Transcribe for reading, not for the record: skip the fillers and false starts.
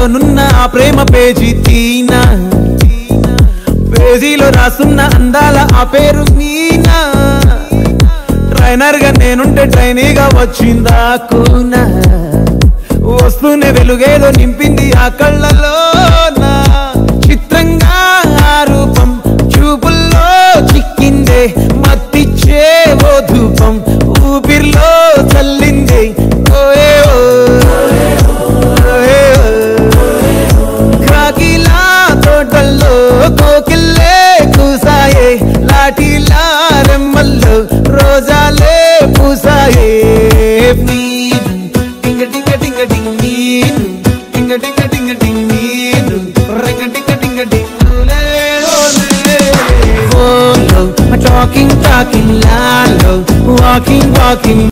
నాలో నున్న ఆ ప్రేమ పేజీ తీనా, పేజీలో రాసున్న అందాల ఆ పేరు మీనా. ట్రైనర్ గా నేనుంటే ట్రైనీగా వచ్చిందా కూనా, వస్తూనే వెలుగేదో నింపింది ఆ కళ్ళలోనా. చిత్రంగా ఆ రూపం చూపుల్లో చిక్కిందే, మత్తిచ్చే ఓ ధూపం ఊపిరిలో చల్లిందే. కాకిలా తోటల్లో కోకిల్లే కూసాయే, లాఠీలా రెమ్మల్లో రోజాలే పూసాయే. టింగ టింగ టింగ టింగ్ నీను, టింగ టింగ టింగ టింగ్ నీను, రింగ టింగ టింగ టింగులే ఓలే. Talking, talking, la, lo, walking, walking.